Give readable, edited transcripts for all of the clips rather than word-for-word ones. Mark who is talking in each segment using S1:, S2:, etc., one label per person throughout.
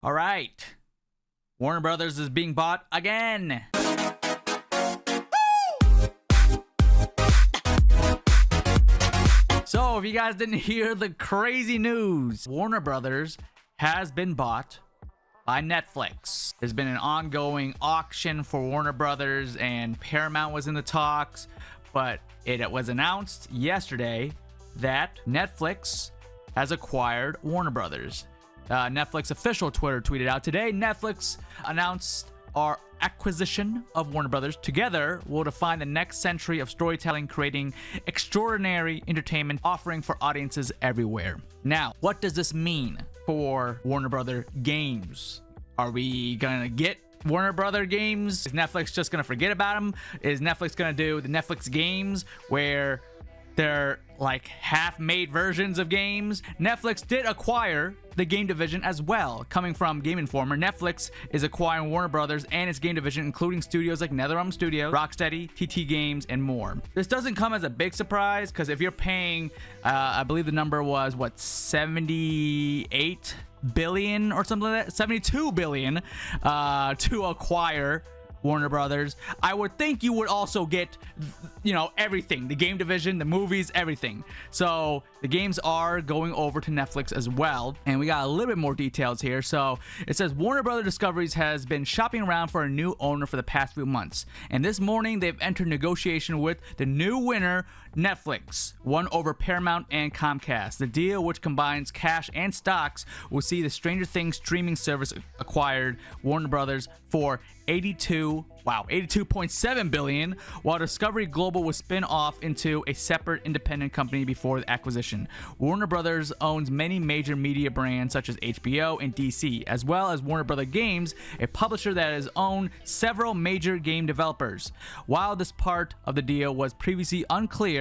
S1: All right. Warner Brothers is being bought again. So, if you guys didn't hear the crazy news, Warner Brothers has been bought by Netflix. There's been an ongoing auction for Warner Brothers, and Paramount was in the talks, but it was announced yesterday that Netflix has acquired Warner Brothers. Netflix official Twitter tweeted out today, Netflix announced our acquisition of Warner Brothers. Together, we'll define the next century of storytelling, creating extraordinary entertainment offering for audiences everywhere. Now, what does this mean for Warner Brother Games? Are we gonna get Warner Brother Games? Is Netflix just gonna forget about them? Is Netflix gonna do the Netflix games where they're like half-made versions of games? Netflix did acquire the game division as well. Coming from Game Informer, Netflix is acquiring Warner Brothers and its game division, including studios like NetherRealm Studios, Rocksteady, TT Games, and more. This doesn't come as a big surprise, because if you're paying, I believe the number was, what, 78 billion or something like that? 72 billion to acquire Warner Brothers. I would think you would also get, you know, everything, the game division, the movies, everything. So the games are going over to Netflix as well, and we got a little bit more details here. So it says Warner Brothers Discoveries has been shopping around for a new owner for the past few months, and this morning they've entered negotiation with the new winner, Netflix, won over Paramount and Comcast. The deal, which combines cash and stocks, will see the Stranger Things streaming service acquired Warner Brothers for 82.7 billion, while Discovery Global was spin off into a separate independent company before the acquisition. Warner Brothers owns many major media brands such as HBO and DC, as well as Warner Brother Games, a publisher that has owned several major game developers. While this part of the deal was previously unclear,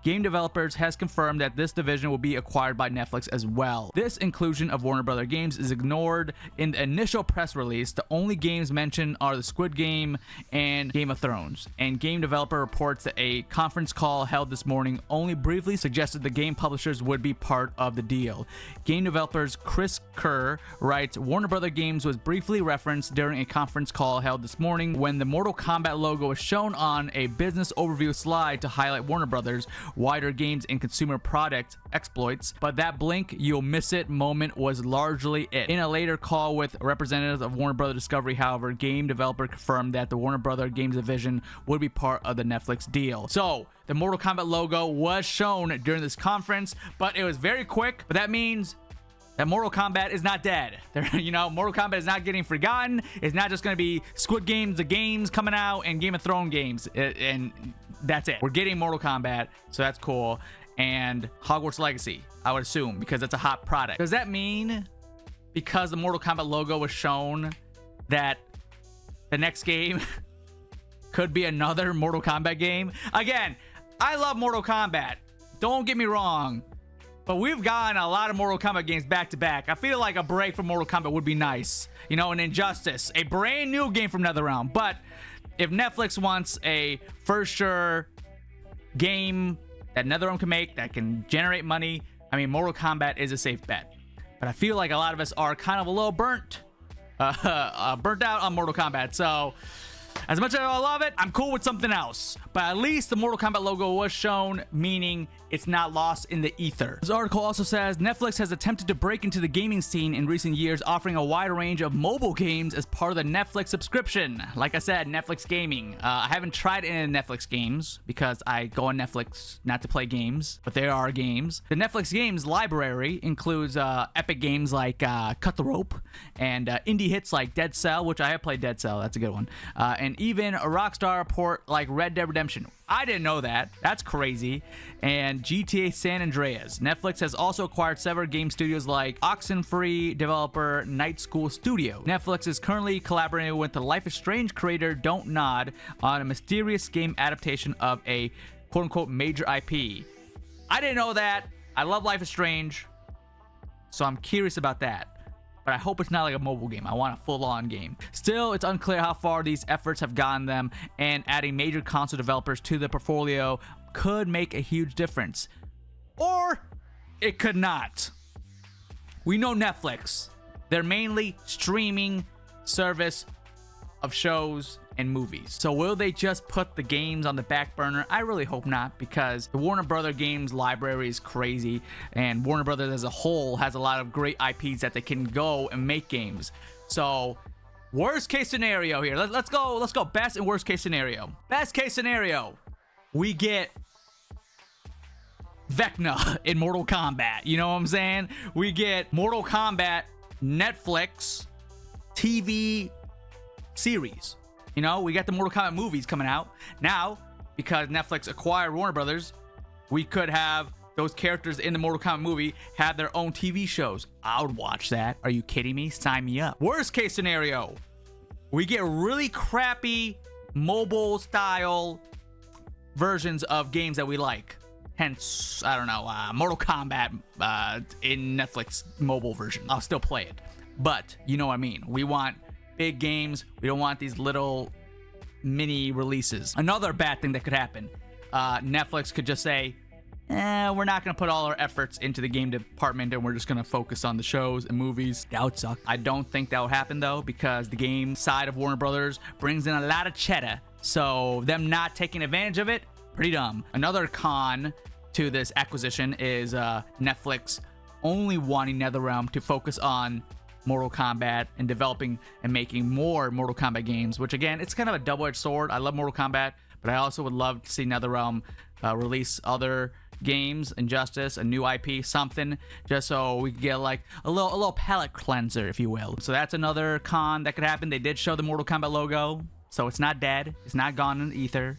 S1: Game Developers has confirmed that this division will be acquired by Netflix as well. This inclusion of Warner Brother Games is ignored in the initial press release. The only games mentioned are the Squid Game and Game of Thrones. And Game Developer reports that a conference call held this morning only briefly suggested the game publishers would be part of the deal. Game Developers Chris Kerr writes, Warner Brother Games was briefly referenced during a conference call held this morning when the Mortal Kombat logo was shown on a business overview slide to highlight Warner Brothers' wider games and consumer product exploits, but that blink you'll miss it moment was largely it. In a later call with representatives of Warner Brother Discovery, however, Game Developer confirmed that the Warner Brother Games division would be part of the Netflix deal. So the Mortal Kombat logo was shown during this conference, but it was very quick. But that means that Mortal Kombat is not dead. You know, Mortal Kombat is not getting forgotten. It's not just going to be Squid Games, the games coming out, and Game of Thrones games, and that's it. We're getting Mortal Kombat, so that's cool. And Hogwarts Legacy, I would assume, because that's a hot product. Does that mean because the Mortal Kombat logo was shown that the next game could be another Mortal Kombat game? Again, I love Mortal Kombat. Don't get me wrong. But we've gotten a lot of Mortal Kombat games back to back. I feel like a break from Mortal Kombat would be nice. You know, an Injustice, a brand new game from NetherRealm. But if Netflix wants a for sure game that NetherRealm can make, that can generate money, I mean, Mortal Kombat is a safe bet. But I feel like a lot of us are kind of a little burnt out on Mortal Kombat. So as much as I love it, I'm cool with something else. But at least the Mortal Kombat logo was shown, meaning it's not lost in the ether. This article also says Netflix has attempted to break into the gaming scene in recent years, offering a wide range of mobile games as part of the Netflix subscription. Like I said, Netflix gaming. I haven't tried any Netflix games because I go on Netflix not to play games, but there are games. The Netflix games library includes epic games like Cut the Rope and indie hits like Dead Cell, which I have played Dead Cell. That's a good one. And even a Rockstar port like Red Dead Redemption. I didn't know that. That's crazy. And GTA San Andreas. Netflix has also acquired several game studios like Oxenfree developer Night School Studio. Netflix is currently collaborating with the Life is Strange creator Don't Nod on a mysterious game adaptation of a quote-unquote major IP. I didn't know that. I love Life is Strange, so I'm curious about that. But I hope it's not like a mobile game. I want a full-on game. Still, it's unclear how far these efforts have gotten them, and adding major console developers to the portfolio could make a huge difference. Or it could not. We know Netflix. They're mainly streaming service of shows and movies. So will they just put the games on the back burner? I really hope not, because the Warner Brother games library is crazy, and Warner Brothers as a whole has a lot of great IPs that they can go and make games. So worst case scenario here. Let's go best and worst case scenario. Best case scenario, we get Vecna in Mortal Kombat. You know what I'm saying? We get Mortal Kombat Netflix TV series. You know, we got the Mortal Kombat movies coming out. Now, because Netflix acquired Warner Brothers, we could have those characters in the Mortal Kombat movie have their own TV shows. I would watch that. Are you kidding me? Sign me up. Worst case scenario, we get really crappy mobile style versions of games that we like. Hence, I don't know, Mortal Kombat in Netflix mobile version. I'll still play it. But you know what I mean. We want big games. We don't want these little mini releases. Another bad thing that could happen, Netflix could just say, we're not going to put all our efforts into the game department and we're just going to focus on the shows and movies. That would suck. I don't think that will happen though, because the game side of Warner Brothers brings in a lot of cheddar. So them not taking advantage of it, pretty dumb. Another con to this acquisition is Netflix only wanting NetherRealm to focus on Mortal Kombat and developing and making more Mortal Kombat games, which again, it's kind of a double-edged sword. I love Mortal Kombat, but I also would love to see NetherRealm release other games, Injustice, a new IP, something, just so we could get like a little palate cleanser, if you will. So that's another con that could happen. They did show the Mortal Kombat logo, so it's not dead. It's not gone in the ether.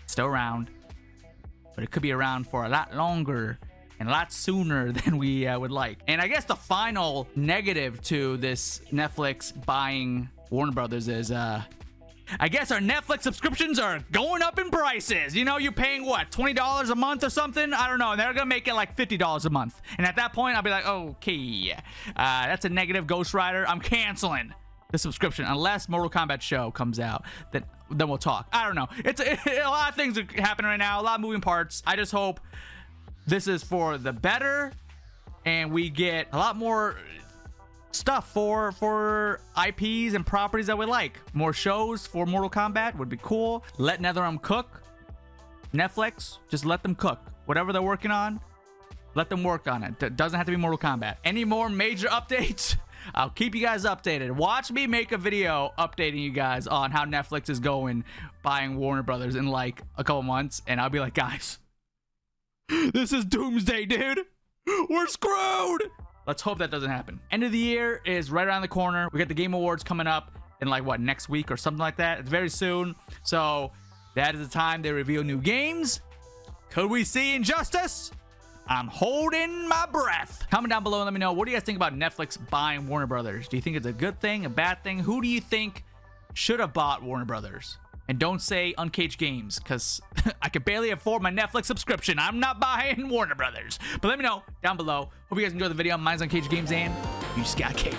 S1: It's still around, but it could be around for a lot longer and a lot sooner than we would like. And I guess the final negative to this Netflix buying Warner Brothers is, I guess our Netflix subscriptions are going up in prices. You know, you're paying what, $20 a month or something? I don't know. And they're gonna make it like $50 a month. And at that point, I'll be like, okay, that's a negative. Ghost Rider, I'm canceling the subscription unless Mortal Kombat show comes out. Then we'll talk. I don't know. A lot of things are happening right now. A lot of moving parts. I just hope this is for the better and we get a lot more stuff for IPs and properties that we like. More shows for Mortal Kombat would be cool. Let NetherRealm cook. Netflix, just let them cook. Whatever they're working on, let them work on it. It doesn't have to be Mortal Kombat. Any more major updates? I'll keep you guys updated. Watch me make a video updating you guys on how Netflix is going, buying Warner Brothers in like a couple months, and I'll be like, guys, this is doomsday, dude. We're screwed. Let's hope that doesn't happen. End of the year is right around the corner. We got the Game Awards coming up in like what, next week or something like that. It's very soon. So that is the time they reveal new games. Could we see Injustice? I'm holding my breath. Comment down below and let me know, what do you guys think about Netflix buying Warner Brothers? Do you think it's a good thing, a bad thing? Who do you think should have bought Warner Brothers? And don't say unCAGEDgamez, because I can barely afford my Netflix subscription. I'm not buying Warner Brothers. But let me know down below. Hope you guys enjoyed the video. Mine's unCAGEDgamez, and you just got caged.